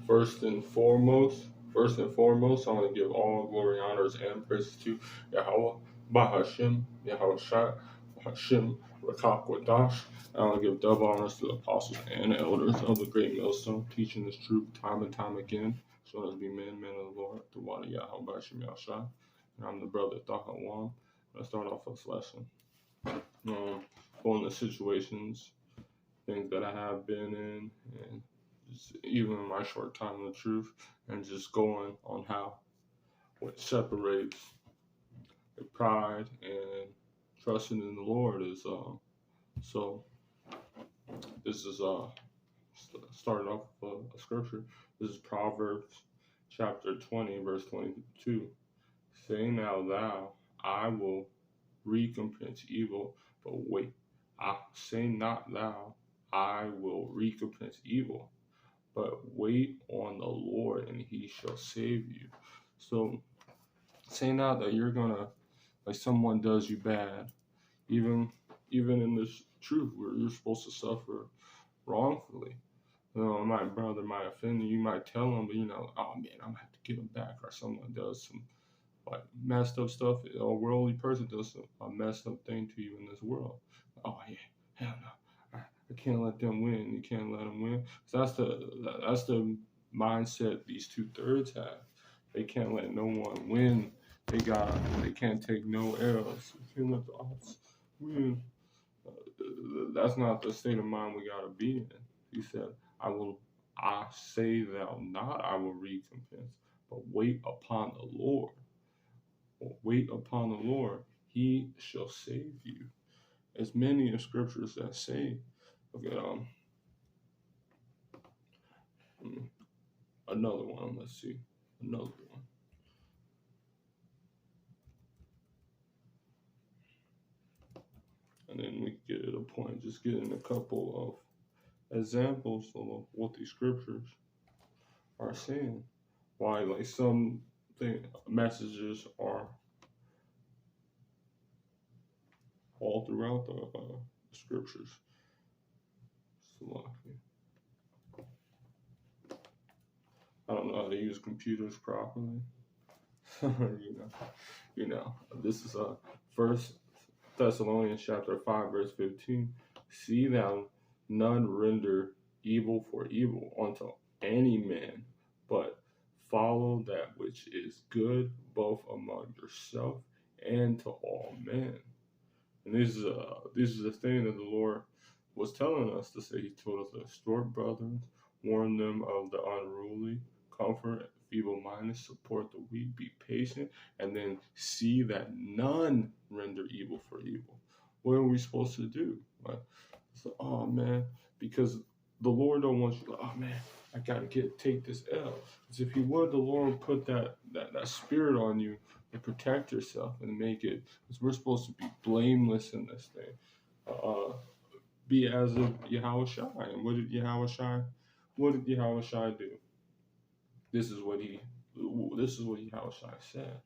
First and foremost, I want to give all glory, honors, and praises to Yahweh, Bahashim, Yahweh Shai, Bahashim, Rakak Wadash. I want to give double honors to the apostles and elders of the great millstone, teaching this truth time and time again, so as be men of the Lord, the water Yahweh Bahashim Yahshai. And I'm the brother Thahawam. Let's start off this lesson. Going to situations, things that I have been in, and even in my short time in the truth, and just going on how what separates the pride and trusting in the Lord is so this is starting off with a scripture. This is Proverbs chapter 20 verse 22. Say now thou, I will recompense evil, but wait, I say not thou, I will recompense evil, but wait on the Lord and he shall save you. So say not that you're gonna, like someone does you bad, even in this truth where you're supposed to suffer wrongfully. My brother might offend you, you might tell him, but oh man, I'm gonna have to give him back. Or someone does some like messed up stuff, a worldly person does a messed up thing to you in this world. Oh yeah, hell no. I can't let them win. You can't let them win. So that's the mindset these 2/3 have. They can't let no one win. They can't take no L's. You can't let the odds win. That's not the state of mind we gotta be in. He said, I say thou not, I will recompense, but wait upon the Lord. Wait upon the Lord, he shall save you. As many of scriptures that say, okay, another one, let's see, another one. And then we get to a point, just getting a couple of examples of what these scriptures are saying. Why, like, some messages are all throughout the scriptures. I don't know how to use computers properly. This is First Thessalonians chapter 5 verse 15. See thou none render evil for evil unto any man, but follow that which is good both among yourself and to all men. And this is the thing that the Lord was telling us to say. He told us to exhort brethren, warn them of the unruly, comfort feeble-minded, support the weak, be patient, and then see that none render evil for evil. What are we supposed to do? Oh man, because the Lord don't want you. Oh man, I gotta take this L. Because if He would, the Lord would put that spirit on you to protect yourself and make it. Because we're supposed to be blameless in this thing. Be as of Yahweh Shai. And what did Yahweh Shai do? This is what Yahweh Shai said.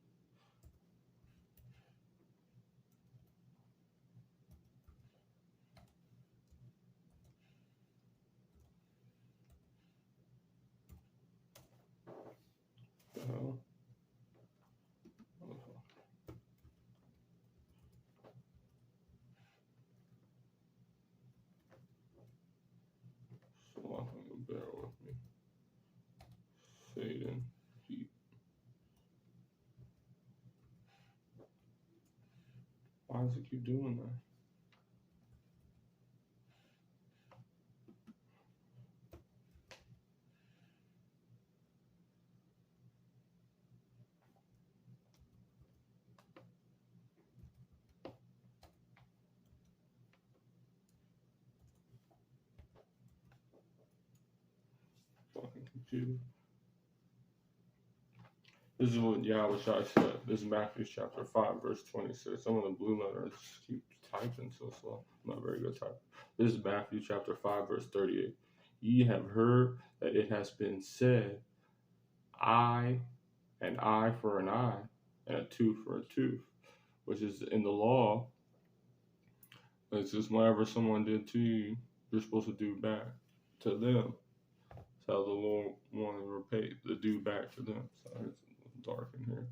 Bear with me. Satan. Why does it keep doing that? Fucking computer. This is what Yahweh Shai said. This is Matthew chapter 5, verse 26. Some of the blue letters keep typing so slow. I'm not very good typing. This is Matthew chapter 5, verse 38. Ye have heard that it has been said, an eye for an eye, and a tooth for a tooth, which is in the law. It's just whatever someone did to you, you're supposed to do back to them. That's how the Lord wanted to light for them. Sorry, it's dark in here.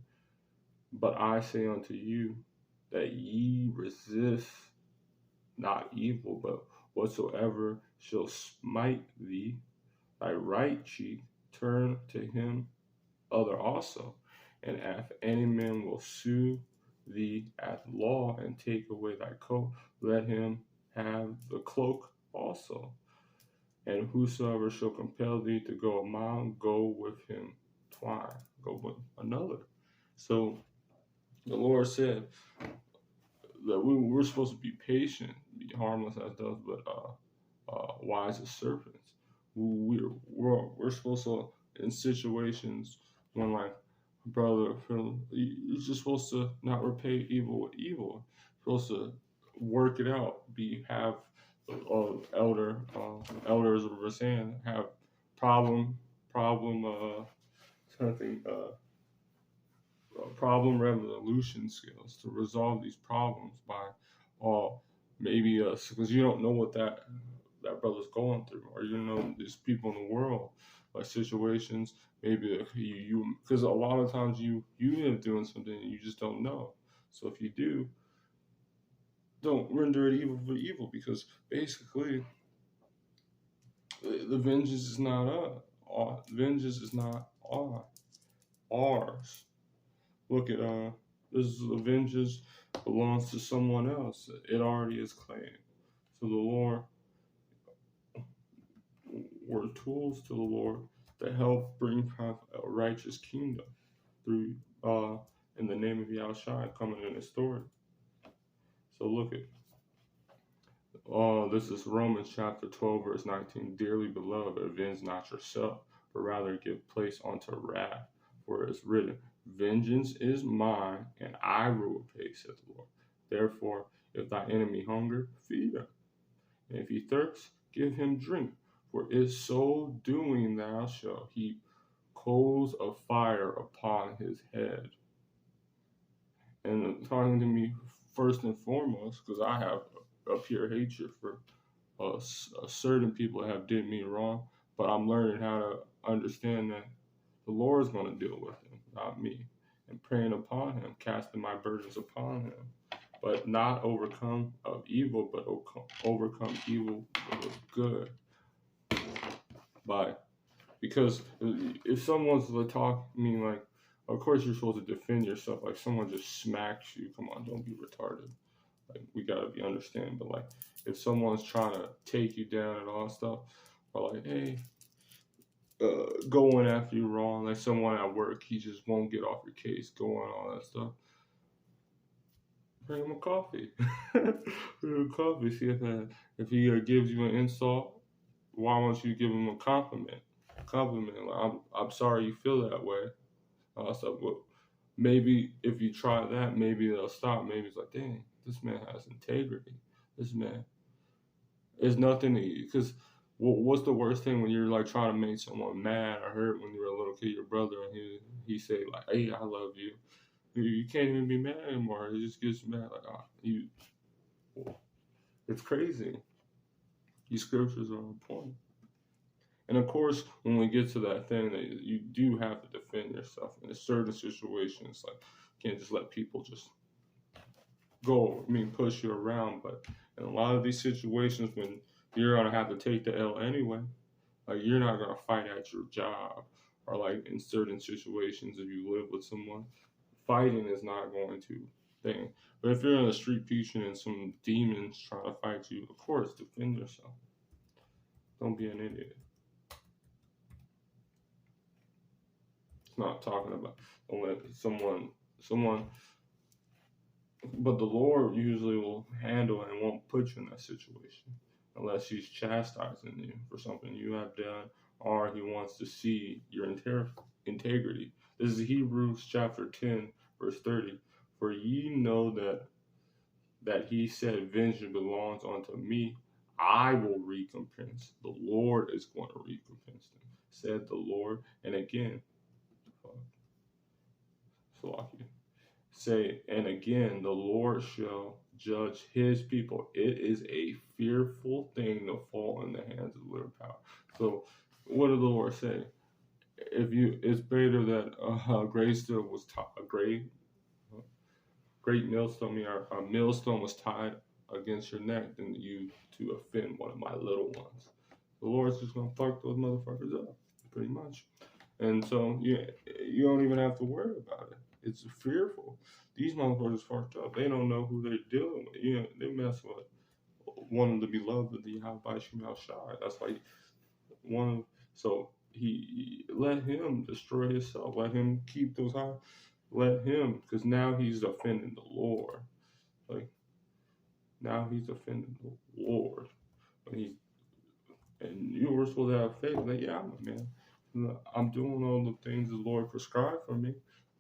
But I say unto you that ye resist not evil, but whatsoever shall smite thee, thy right cheek, turn to him other also. And if any man will sue thee at law and take away thy coat, let him have the cloak also. And whosoever shall compel thee to go a mile, go with him twice, go with another. So the Lord said that we're supposed to be patient, be harmless as doves, but wise as serpents. We're supposed to, in situations when, like, brother, you're just supposed to not repay evil with evil. You're supposed to work it out. Elders were saying, have problem something problem resolution skills to resolve these problems by maybe because you don't know what that brother's going through, or you know there's people in the world, like situations, maybe you because a lot of times you end up doing something and you just don't know. So if you do, don't render it evil for evil, because basically the vengeance is not ours. Look at this, the vengeance belongs to someone else. It already is claimed. So the Lord, we're tools to the Lord to help bring forth a righteous kingdom through in the name of Yahushua coming in His story. So look at this is Romans chapter 12, verse 19. Dearly beloved, avenge not yourself, but rather give place unto wrath. For it is written, vengeance is mine, and I will repay, saith the Lord. Therefore, if thy enemy hunger, feed him. And if he thirst, give him drink. For in so doing thou shalt heap coals of fire upon his head. And talking to me first and foremost, because I have a pure hatred for certain people that have did me wrong, but I'm learning how to understand that the Lord is going to deal with him, not me, and praying upon him, casting my burdens upon him, but not overcome of evil, but overcome evil with good. Because if someone's talking, like, of course you're supposed to defend yourself. Like, someone just smacks you, come on, don't be retarded. Like, we gotta be understanding. But like, if someone's trying to take you down and all that stuff, or like, hey, going after you wrong, like someone at work, he just won't get off your case, going all that stuff. Bring him a coffee. Bring him a coffee. See if he gives you an insult, why don't you give him a compliment? Like, I'm sorry you feel that way. So, well, maybe if you try that, maybe they'll stop. Maybe it's like, dang, this man has integrity. This man is nothing to you. Because what's the worst thing when you're like trying to make someone mad or hurt when you're a little kid, your brother, and he say like, hey, I love you. You can't even be mad anymore. It just gets mad. Like, it's crazy. These scriptures are on point. And of course, when we get to that thing, that you do have to defend yourself in certain situations. Like, you can't just let people just push you around. But in a lot of these situations, when you're gonna have to take the L anyway, like, you're not gonna fight at your job, or like in certain situations, if you live with someone, fighting is not going to thing. But if you're on the street preaching and some demons trying to fight you, of course, defend yourself. Don't be an idiot. Not talking about don't let someone, but the Lord usually will handle it and won't put you in that situation unless He's chastising you for something you have done, or He wants to see your integrity. This is Hebrews chapter 10, verse 30. For ye know that He said, vengeance belongs unto me, I will recompense. The Lord is going to recompense them, said the Lord. And again, say, and again, the Lord shall judge His people. It is a fearful thing to fall in the hands of the little power. So, what did the Lord say? it's greater that a great millstone, or a millstone was tied against your neck than you to offend one of my little ones. The Lord's just gonna fuck those motherfuckers up, pretty much. And so you don't even have to worry about it. It's fearful. These motherfuckers fucked up. They don't know who they're dealing with. They mess with one of the beloved of the Yahweh Shemel Shai. That's why one of so he let him destroy himself. Let him keep those high. Let him, because now he's offending the Lord. Like now he's offending the Lord. And you were supposed to have faith. Like, yeah, man. I'm doing all the things the Lord prescribed for me.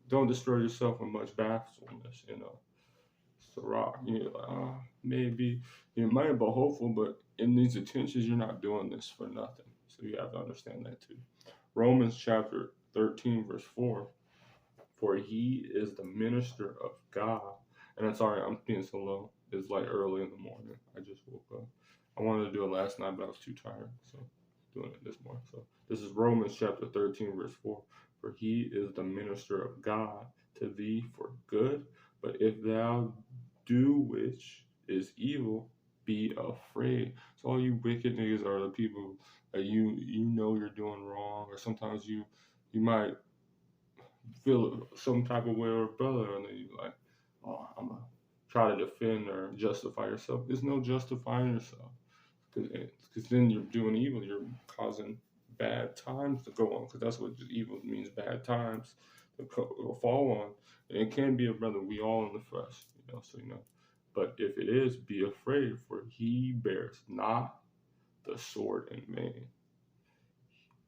Don't destroy yourself with much bashfulness, It's the rock. Maybe you might be hopeful, but in these attentions, you're not doing this for nothing. So you have to understand that too. Romans chapter 13, verse 4. For he is the minister of God. And I'm sorry, I'm being so low. It's like early in the morning. I just woke up. I wanted to do it last night, but I was too tired. So doing it this morning. So this is Romans chapter 13, verse 4. For he is the minister of God to thee for good. But if thou do which is evil, be afraid. So all you wicked niggas are the people that you know you're doing wrong, or sometimes you might feel some type of way or brother, and then you like, oh, I'm gonna try to defend or justify yourself. There's no justifying yourself, because then you're doing evil. You're causing bad times to go on, because that's what evil means, bad times to fall on. And it can be a brother. We all in the flesh, so But if it is, be afraid, for he bears not the sword in vain.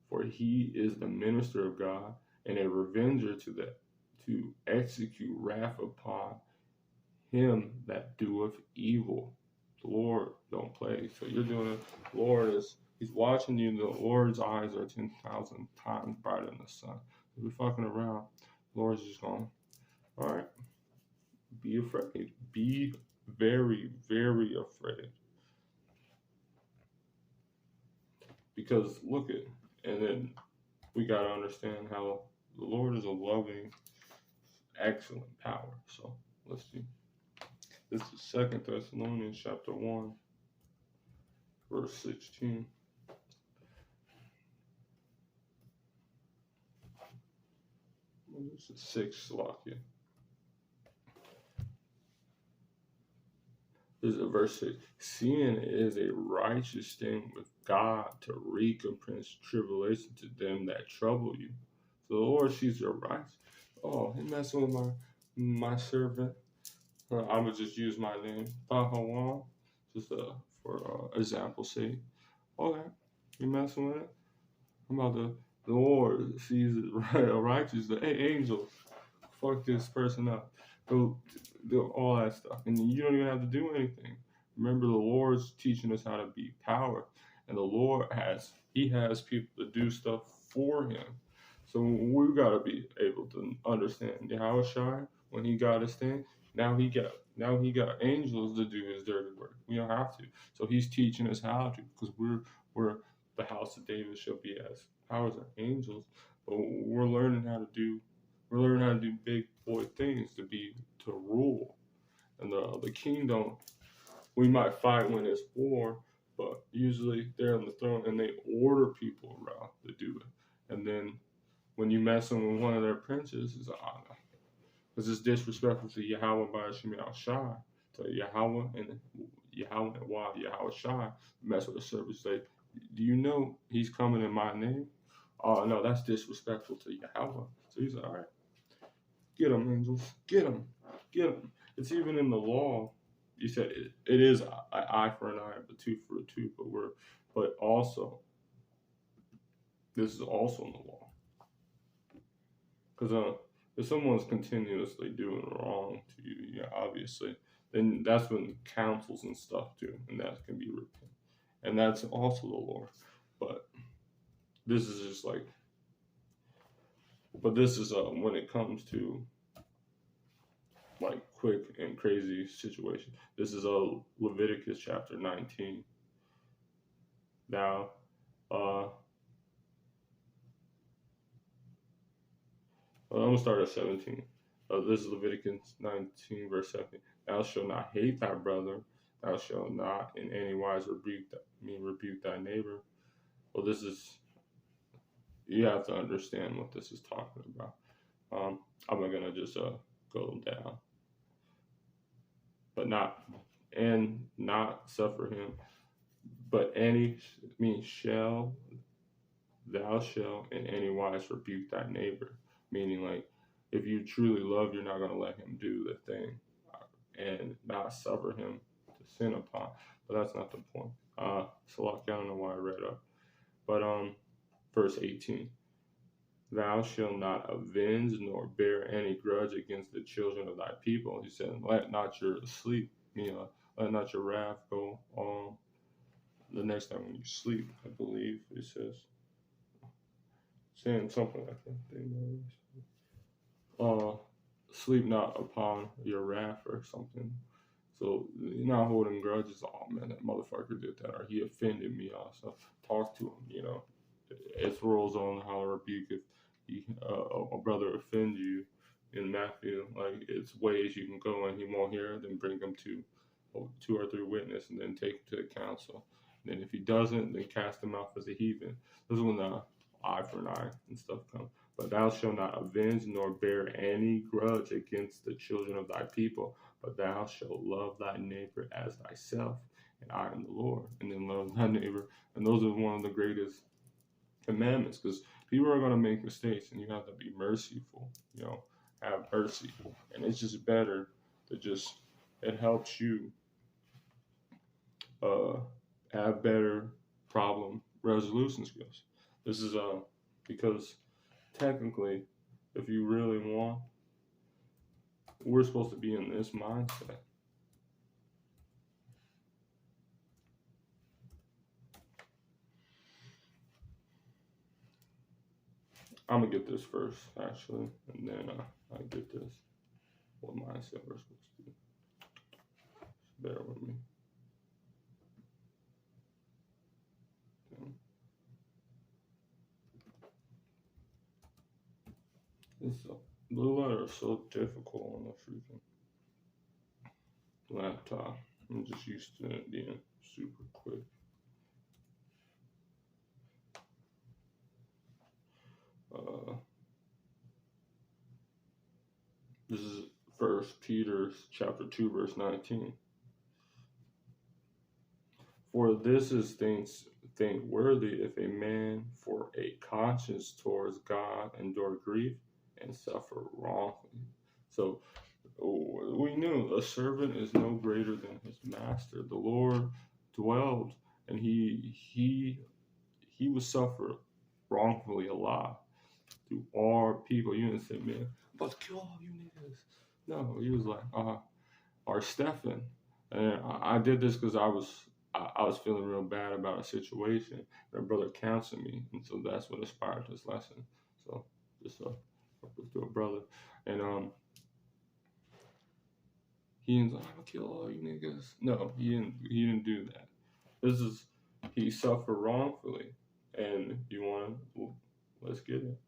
For he is the minister of God, and a revenger to execute wrath upon him that doeth evil. The Lord don't play. So you're doing it. The Lord he's watching you. The Lord's eyes are 10,000 times brighter than the sun. If you're fucking around, the Lord's just going, all right, be afraid. Be very, very afraid. Because look at, and then we got to understand how the Lord is a loving, excellent power. So let's see. This is 2 Thessalonians chapter 1, verse 16. This is 6, Slovakia. This is verse 6. Sin is a righteous thing with God to recompense tribulation to them that trouble you. So the Lord sees your rights. Oh, he messing with my servant. I would just use my name, Tahawan, just for example's sake. Okay, you messing with it? I'm about the Lord sees it righteous. Hey, angels, fuck this person up. Do all that stuff. And you don't even have to do anything. Remember, the Lord's teaching us how to be power. And the Lord has people to do stuff for him. So we've got to be able to understand Yahweh Shai, when he got his thing, now he got angels to do his dirty work. We don't have to. So he's teaching us how to, because we're the house of David shall be as powers of angels. But we're learning how to do big boy things to rule. And the kingdom, we might fight when it's war, but usually they're on the throne and they order people around to do it. And then when you messing with one of their princes, it's honor. Because it's disrespectful to Yahweh by Shemel Shai. To Yahweh and Yahweh Shai, mess with the service. Say, do you know he's coming in my name? Oh, no, that's disrespectful to Yahweh. So he's like, all right, get him, angels. Get him. Get him. It's even in the law. You said it is an eye for an eye, but tooth for a tooth. But also, this is also in the law. Because if someone's continuously doing wrong to you, yeah, obviously, then that's when counsels and stuff do, and that can be repent. And that's also the Lord. But this is just like, when it comes to like quick and crazy situation. This is Leviticus chapter 19. Now, I'm going to start at 17. This is Leviticus 19, verse 17. Thou shalt not hate thy brother. Thou shalt not in any wise rebuke thy neighbor. Well, this is, you have to understand what this is talking about. I'm not going to just go down. But not suffer him. But thou shalt in any wise rebuke thy neighbor. Meaning, like, if you truly love, you're not going to let him do the thing and not suffer him to sin upon. But that's not the point. So I don't know why I read up. But verse 18. Thou shalt not avenge nor bear any grudge against the children of thy people. He said, let not your sleep, let not your wrath go on the next time when you sleep, I believe it says. Saying something like that. Sleep not upon your wrath or something. So you're not holding grudges. Oh man, that motherfucker did that, or he offended me. Also, talk to him. It's rules on how to rebuke if a brother offends you in Matthew. Like, it's ways you can go and he won't hear, then bring him to 2 or 3 witnesses, and then take him to the council. And then if he doesn't, then cast him out as a heathen. This is when the eye for an eye and stuff come. But thou shalt not avenge nor bear any grudge against the children of thy people, but thou shalt love thy neighbor as thyself, and I am the Lord. And then love thy neighbor. And those are one of the greatest commandments, because people are going to make mistakes and you have to be merciful, have mercy. And it's just better to it helps you have better problem resolution skills. This is because technically, if you really want, we're supposed to be in this mindset. I'm gonna get this first, actually, and then I get this. What mindset we're supposed to do. Bear with me. The letters are so difficult on the freaking laptop. I'm just used to it being super quick. This is 1 Peter chapter 2, verse 19. For this is think worthy if a man for a conscience towards God endure grief and suffer wrongfully. So we knew a servant is no greater than his master. The Lord dwelled, and he would suffer wrongfully a lot through all people. You didn't say, man, I'm about to kill all you niggas. No, he was like, or Stephen. And I did this because I was feeling real bad about a situation. And a brother counseled me, and so that's what inspired this lesson. So just to a brother, and he was like, I'm gonna kill all you niggas. No, he didn't do that. He suffered wrongfully, and you want to, let's get it.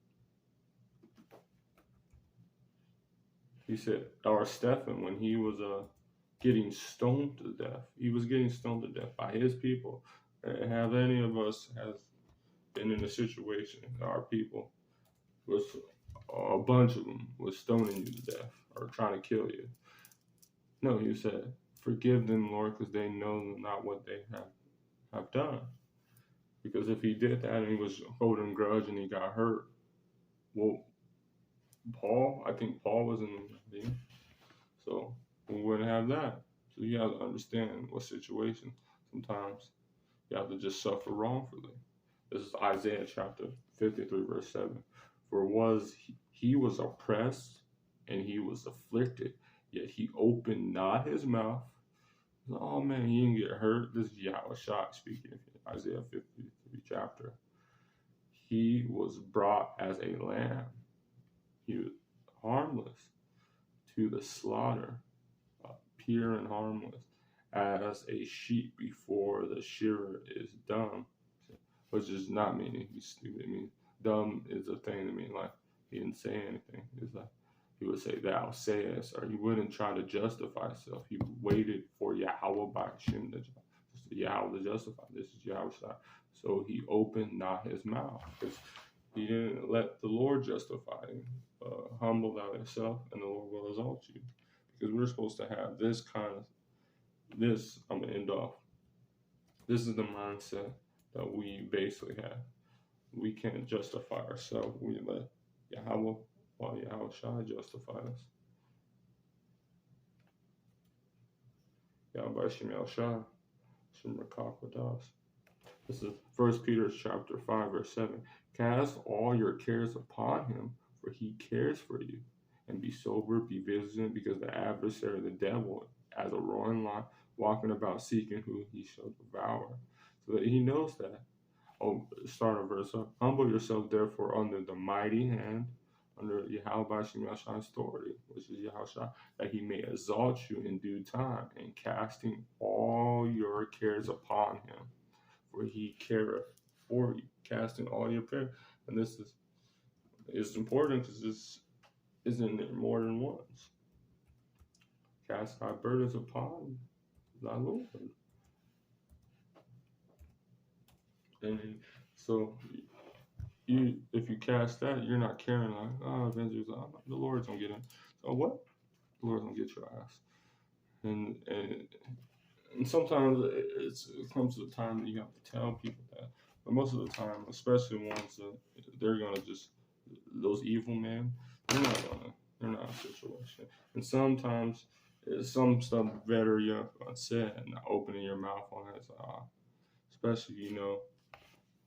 He said, or Stephen, when he was getting stoned to death, he was getting stoned to death by his people. And have any of us has been in a situation, our people, was a bunch of them was stoning you to death or trying to kill you? No, he said, forgive them, Lord, because they know not what they have done. Because if he did that and he was holding grudge and he got hurt, well, I think Paul was in the, so we wouldn't have that. So you have to understand what situation. Sometimes you have to just suffer wrongfully. This is Isaiah chapter 53, verse 7. For he was oppressed and he was afflicted, yet he opened not his mouth. Oh man, he didn't get hurt. This is Yahushua speaking in Isaiah 53 chapter. He was brought as a lamb. He was harmless to the slaughter, pure and harmless, as a sheep before the shearer is dumb. Which does not mean he's stupid. I mean, dumb is a thing to mean like He didn't say anything. It's like he would say, "Thou sayest," or he wouldn't try to justify himself. He waited for Yahweh by Hashem Yahweh to justify. This is Yahweh side. So he opened not his mouth because he didn't let the Lord justify him. Humble thou thyself, and the Lord will exalt you. Because we're supposed to have this kind of this. I'm gonna end off. This is the mindset that we basically have. We can't justify ourselves. We let Yahweh, while Yahweh Shai justify us. Yahweh Shem Shai, Shem Rakakwadas. This is 1 Peter chapter 5, verse 7. Cast all your cares upon him, for he cares for you. And be sober, be vigilant, because the adversary, the devil, as a roaring lion, walking about seeking who he shall devour. So that he knows that. Oh, start a verse up. Humble yourself, therefore, under the mighty hand, under Yahweh Shemashai's authority, which is Yahweh, that he may exalt you in due time, and casting all your cares upon him, for he careth for you, casting all your care. And this is important because this isn't there more than once. Cast thy burdens upon thy Lord. And so if you cast that, you're not caring like, oh, Avengers, the Lord's gonna get in. So what? The Lord's gonna get your ass. And sometimes it comes to the time that you have to tell people that. But most of the time, especially ones that they're gonna just those evil men, they're not in a situation. And sometimes some stuff better you unsaid and opening your mouth on it. Especially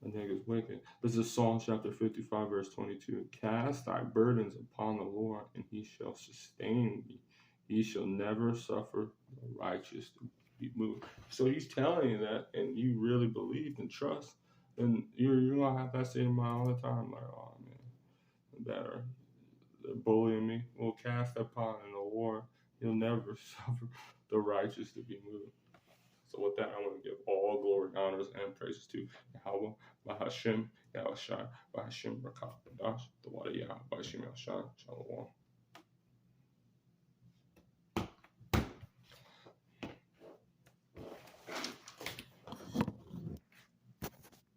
the nigga's wicked. This is Psalm chapter 55, verse 22. Cast thy burdens upon the Lord, and he shall sustain thee. He shall never suffer the righteous to be moved. So he's telling you that, and you really believe and trust, and you're gonna have that state of mind all the time, like, oh man, better. They're bullying me. Well, cast upon the Lord. He'll never suffer the righteous to be moved. So with that, I want to give all glory, honors, and praises to Yahweh, Bahashem, Yahushai, Bahashem, Rakah, Badash, the Wadah Yah, Bahashem, Yahushai, Shalom.